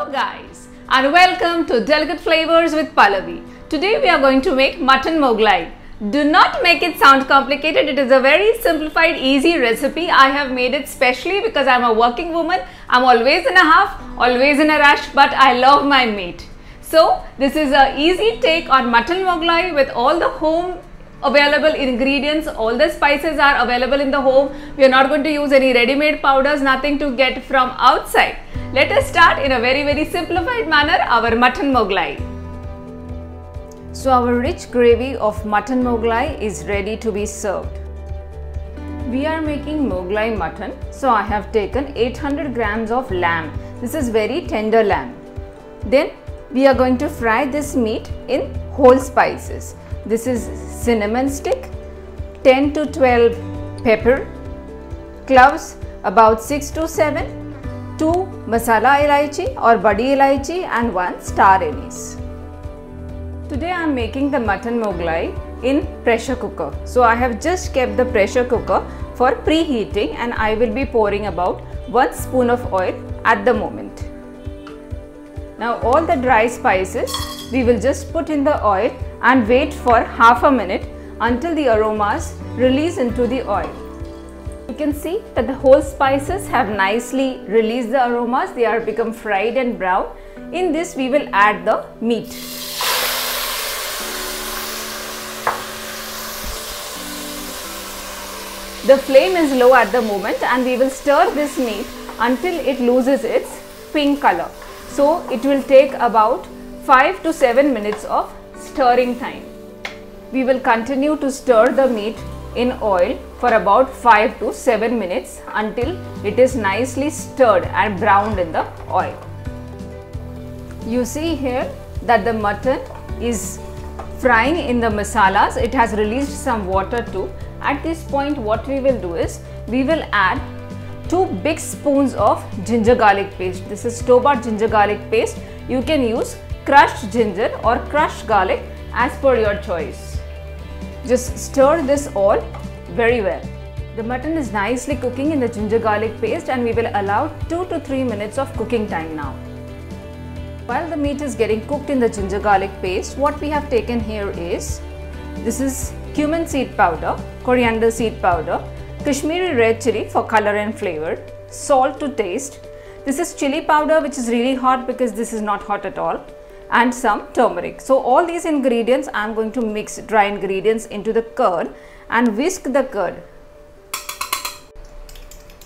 Hello guys and welcome to Delicate Flavors with Pallavi. Today we are going to make mutton Moghlai. Do not make it sound complicated. It is a very simplified, easy recipe. I have made it specially because I am a working woman. I am always in a huff, always in a rush, but I love my meat. So this is a easy take on mutton Moghlai with all the home available ingredients. All the spices are available in the home. We are not going to use any ready-made powders, nothing to get from outside. Let us start in a very simplified manner our mutton Moghlai. So our rich gravy of mutton Moghlai is ready to be served. We are making Moghlai mutton, so I have taken 800 grams of lamb. This is very tender lamb. Then we are going to fry this meat in whole spices. This is cinnamon stick, 10 to 12 pepper, cloves about 6 to 7, 2 masala elaichi or badi elaichi and 1 star anise. Today I am making the mutton Moghlai in pressure cooker. So I have just kept the pressure cooker for preheating and I will be pouring about 1 spoon of oil at the moment. Now all the dry spices we will just put in the oil and wait for half a minute until the aromas release into the oil. You can see that the whole spices have nicely released the aromas. They are become fried and brown. In this we will add the meat. The flame is low at the moment and we will stir this meat until it loses its pink color. So it will take about 5 to 7 minutes of stirring time. We will continue to stir the meat in oil for about 5 to 7 minutes until it is nicely stirred and browned in the oil. You see here that the mutton is frying in the masalas. It has released some water too. At this point what we will do is we will add 2 big spoons of ginger garlic paste. This is store-bought ginger garlic paste. You can use crushed ginger or crushed garlic as per your choice. Just stir this all very well. The mutton is nicely cooking in the ginger garlic paste and we will allow 2 to 3 minutes of cooking time now. While the meat is getting cooked in the ginger garlic paste, what we have taken here is, this is cumin seed powder, coriander seed powder, Kashmiri red chili for color and flavor, salt to taste. This is chili powder which is really hot because this is not hot at all, and some turmeric. So all these ingredients I am going to mix dry ingredients into the curd and whisk the curd.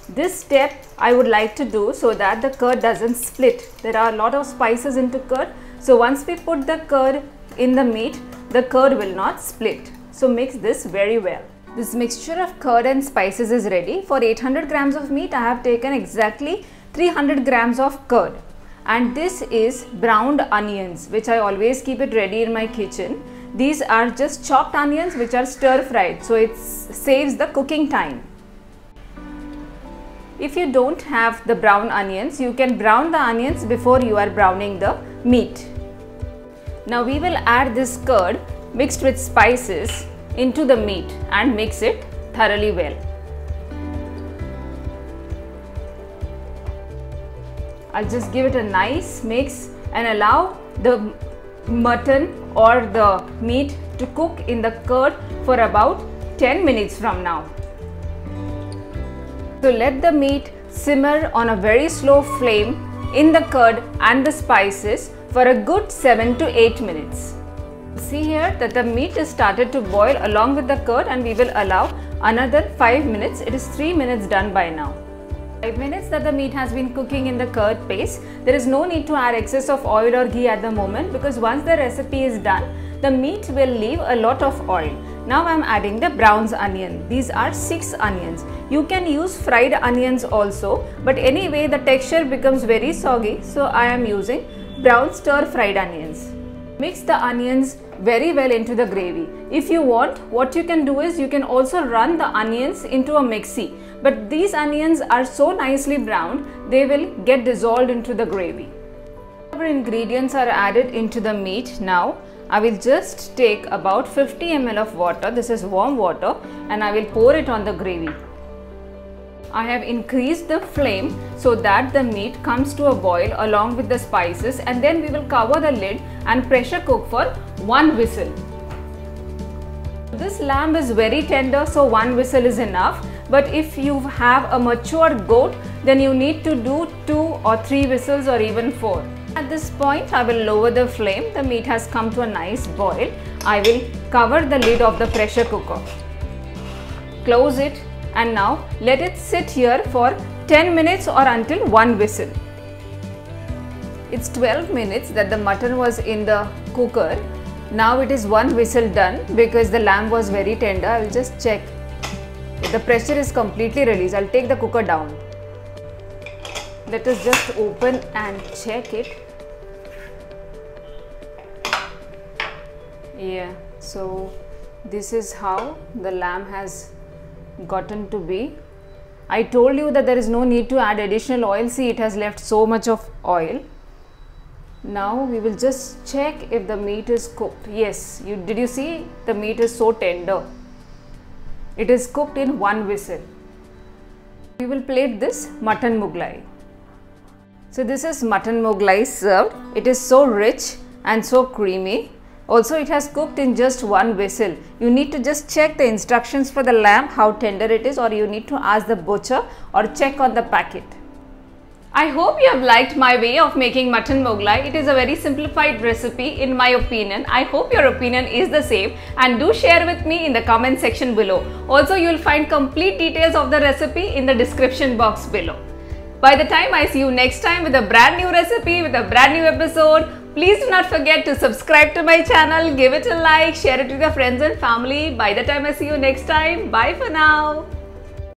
This step I would like to do so that the curd doesn't split. There are a lot of spices into curd. So once we put the curd in the meat, the curd will not split. So mix this very well. This mixture of curd and spices is ready. For 800 grams of meat I have taken exactly 300 grams of curd. And this is browned onions which I always keep it ready in my kitchen. These are just chopped onions which are stir fried, so it saves the cooking time. If you don't have the brown onions, you can brown the onions before you are browning the meat. Now we will add this curd mixed with spices into the meat and mix it thoroughly well. I'll just give it a nice mix and allow the mutton or the meat to cook in the curd for about 10 minutes from now. So let the meat simmer on a very slow flame in the curd and the spices for a good 7 to 8 minutes. See here that the meat is started to boil along with the curd and we will allow another 5 minutes. It is 3 minutes done by now. 5 minutes that the meat has been cooking in the curd paste. There is no need to add excess of oil or ghee at the moment because once the recipe is done, the meat will leave a lot of oil. Now I am adding the browns onion. These are 6 onions. You can use fried onions also, but anyway the texture becomes very soggy, so I am using brown stir fried onions. Mix the onions very well into the gravy. If you want, what you can do is you can also run the onions into a mixie. But these onions are so nicely browned, they will get dissolved into the gravy. Our ingredients are added into the meat now. I will just take about 50 ml of water. This is warm water and I will pour it on the gravy. I have increased the flame so that the meat comes to a boil along with the spices, and then we will cover the lid and pressure cook for 1 whistle. This lamb is very tender, so 1 whistle is enough. But if you have a mature goat, then you need to do 2 or 3 whistles or even 4. At this point, I will lower the flame. The meat has come to a nice boil. I will cover the lid of the pressure cooker. Close it, and now let it sit here for 10 minutes or until 1 whistle. It's 12 minutes that the mutton was in the cooker. Now it is 1 whistle done because the lamb was very tender. I will just check. If the pressure is completely released, I'll take the cooker down. Let us just open and check it. Yeah, so this is how the lamb has gotten to be. I told you that there is no need to add additional oil. See, it has left so much of oil. Now we will just check if the meat is cooked. Yes, did you see? The meat is so tender. It is cooked in 1 whistle. We will plate this mutton Mughlai. So this is mutton Mughlai served. It is so rich and so creamy. Also, it has cooked in just 1 whistle. You need to just check the instructions for the lamb, how tender it is, or you need to ask the butcher or check on the packet. I hope you have liked my way of making mutton Mughlai. It is a very simplified recipe in my opinion. I hope your opinion is the same, and do share with me in the comment section below. Also, you will find complete details of the recipe in the description box below. By the time I see you next time with a brand new recipe, with a brand new episode, please do not forget to subscribe to my channel, give it a like, share it with your friends and family. By the time I see you next time, bye for now.